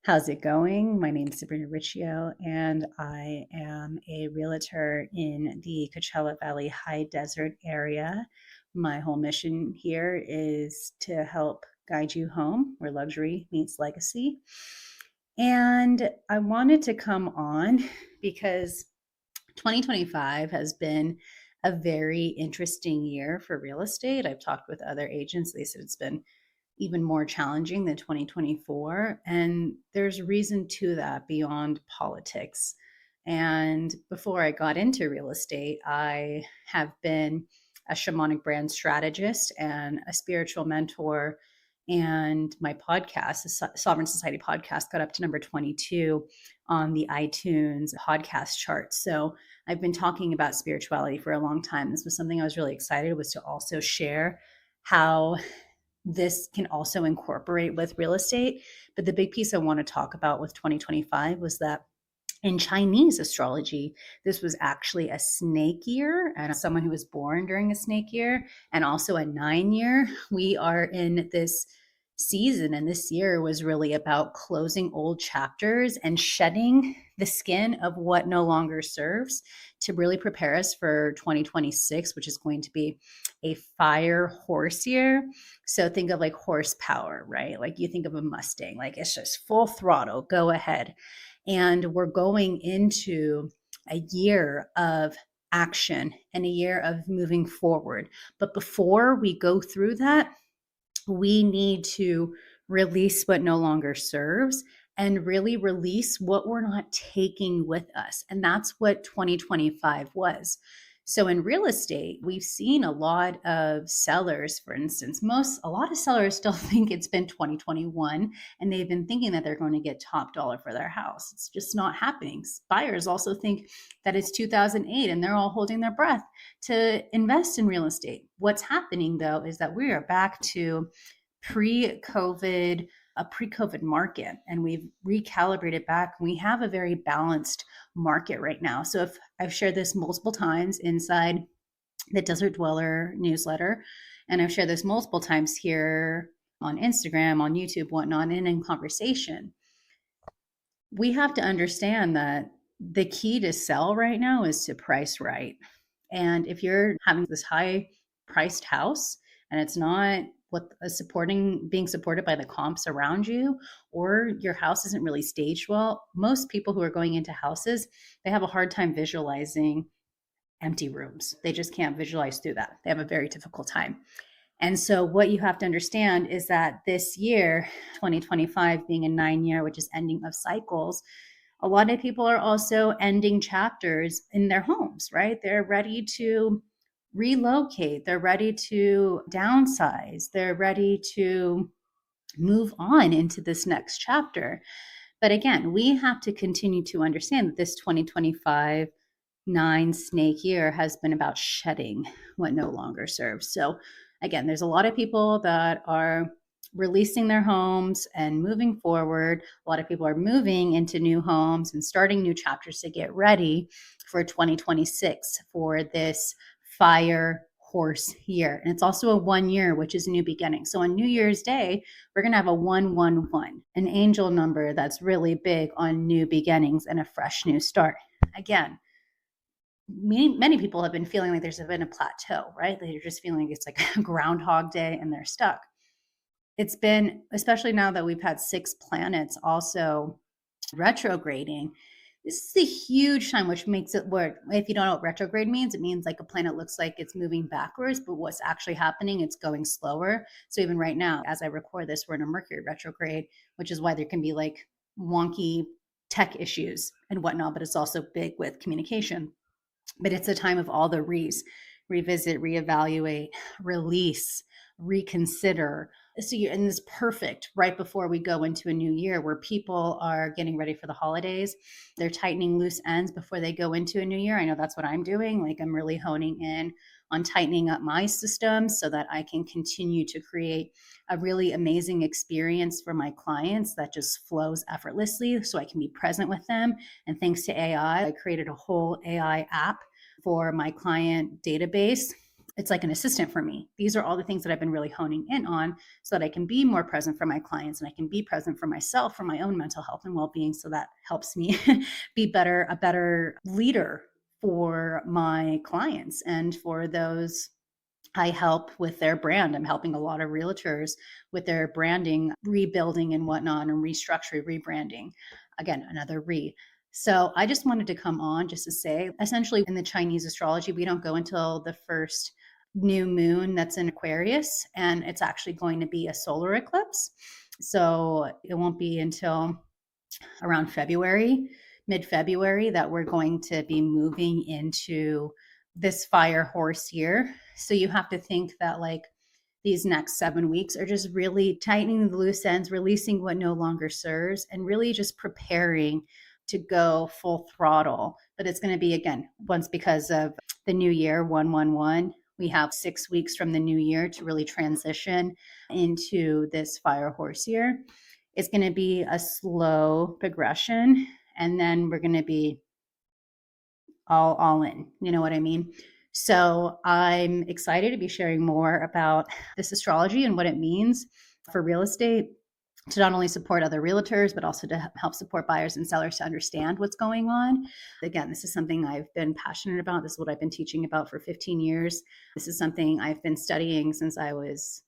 How's it going? My name is Sabrina Riccio, and I am a realtor in the Coachella Valley High Desert area. My whole mission here is to help guide you home where luxury meets legacy. And I wanted to come on because 2025 has been a very interesting year for real estate. I've talked with other agents, they said it's been even more challenging than 2024. And there's reason to that beyond politics. And before I got into real estate, I have been a shamanic brand strategist and a spiritual mentor. And my podcast, the Sovereign Society podcast, got up to number 22 on the iTunes podcast chart. So I've been talking about spirituality for a long time. This was something I was really excited was to also share how this can also incorporate with real estate. But the big piece I want to talk about with 2025 was that in Chinese astrology, this was actually a snake year, and someone who was born during a snake year, and also a 9 year. We are in this season, and this year was really about closing old chapters and shedding the skin of what no longer serves to really prepare us for 2026, which is going to be a fire horse year. So think of like horsepower, right? Like you think of a Mustang, like it's just full throttle, go ahead. And we're going into a year of action and a year of moving forward. But before we go through that, we need to release what no longer serves and really release what we're not taking with us. And that's what 2025 was. So in real estate, we've seen a lot of sellers, for instance, a lot of sellers still think it's been 2021 and they've been thinking that they're going to get top dollar for their house. It's just not happening. Buyers also think that it's 2008 and they're all holding their breath to invest in real estate. What's happening though is that we are back to pre-COVID, a pre-COVID market, and we've recalibrated back. We have a very balanced market right now. So if I've shared this multiple times inside the Desert Dweller newsletter, and I've shared this multiple times here on Instagram, on YouTube, whatnot, and in conversation, we have to understand that the key to sell right now is to price right. And if you're having this high priced house and it's not what is being supported by the comps around you, or your house isn't really staged well, most people who are going into houses, they have a hard time visualizing empty rooms. They just can't visualize through that. They have a very difficult time. And so, what you have to understand is that this year, 2025, being a 9 year, which is ending of cycles, a lot of people are also ending chapters in their homes, right? They're ready to relocate, they're ready to downsize, they're ready to move on into this next chapter. But again, we have to continue to understand that this 2025 snake year has been about shedding what no longer serves. So, again, there's a lot of people that are releasing their homes and moving forward. A lot of people are moving into new homes and starting new chapters to get ready for 2026 for this fire horse year. And it's also a 1 year, which is a new beginning. So on New Year's Day, we're going to have a 111, an angel number that's really big on new beginnings and a fresh new start. Again, many people have been feeling like there's been a plateau, right? They're just feeling like it's like a groundhog day and they're stuck. It's been, especially now that we've had 6 planets also retrograding, this is a huge time, which makes it work. If you don't know what retrograde means, it means like a planet looks like it's moving backwards, but what's actually happening, it's going slower. So even right now, as I record this, we're in a Mercury retrograde, which is why there can be like wonky tech issues and whatnot, but it's also big with communication. But it's a time of all the revisit, reevaluate, release, reconsider. So you're in this perfect right before we go into a new year where people are getting ready for the holidays. They're tightening loose ends before they go into a new year. I know that's what I'm doing. Like I'm really honing in on tightening up my systems so that I can continue to create a really amazing experience for my clients that just flows effortlessly so I can be present with them. And thanks to AI, I created a whole AI app for my client database. It's like an assistant for me. These are all the things that I've been really honing in on so that I can be more present for my clients and I can be present for myself, for my own mental health and well-being. So that helps me be a better leader for my clients and for those I help with their brand. I'm helping a lot of realtors with their branding, rebuilding and whatnot, and restructuring, rebranding. Again, another re. So I just wanted to come on just to say, essentially, in the Chinese astrology, we don't go until the first new moon that's in Aquarius, and it's actually going to be a solar eclipse. So it won't be until around February, mid February, that we're going to be moving into this fire horse year. So you have to think that like these next 7 weeks are just really tightening the loose ends, releasing what no longer serves, and really just preparing to go full throttle. But it's going to be, again, once because of the new year, 111. We have 6 weeks from the new year to really transition into this fire horse year. It's going to be a slow progression, and then we're going to be all in. You know what I mean? So I'm excited to be sharing more about this astrology and what it means for real estate to not only support other realtors, but also to help support buyers and sellers to understand what's going on. Again, this is something I've been passionate about. This is what I've been teaching about for 15 years. This is something I've been studying since I was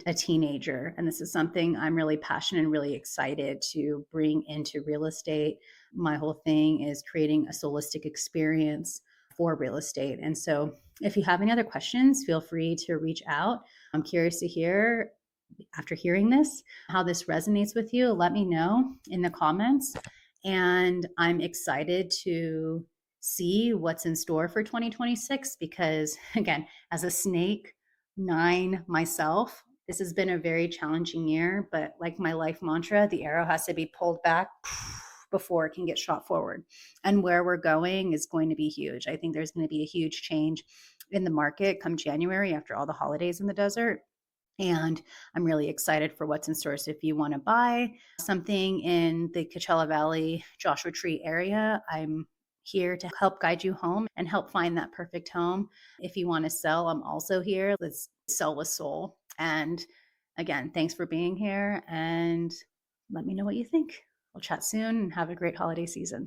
a teenager. And this is something I'm really passionate and really excited to bring into real estate. My whole thing is creating a holistic experience for real estate. And so if you have any other questions, feel free to reach out. I'm curious to hear, after hearing this, how this resonates with you. Let me know in the comments. And I'm excited to see what's in store for 2026 because, again, as a snake nine myself, this has been a very challenging year. But like my life mantra, the arrow has to be pulled back before it can get shot forward. And where we're going is going to be huge. I think there's going to be a huge change in the market come January after all the holidays in the desert. And I'm really excited for what's in store. So if you want to buy something in the Coachella Valley, Joshua Tree area, I'm here to help guide you home and help find that perfect home. If you want to sell, I'm also here. Let's sell with soul. And again, thanks for being here and let me know what you think. We'll chat soon and have a great holiday season.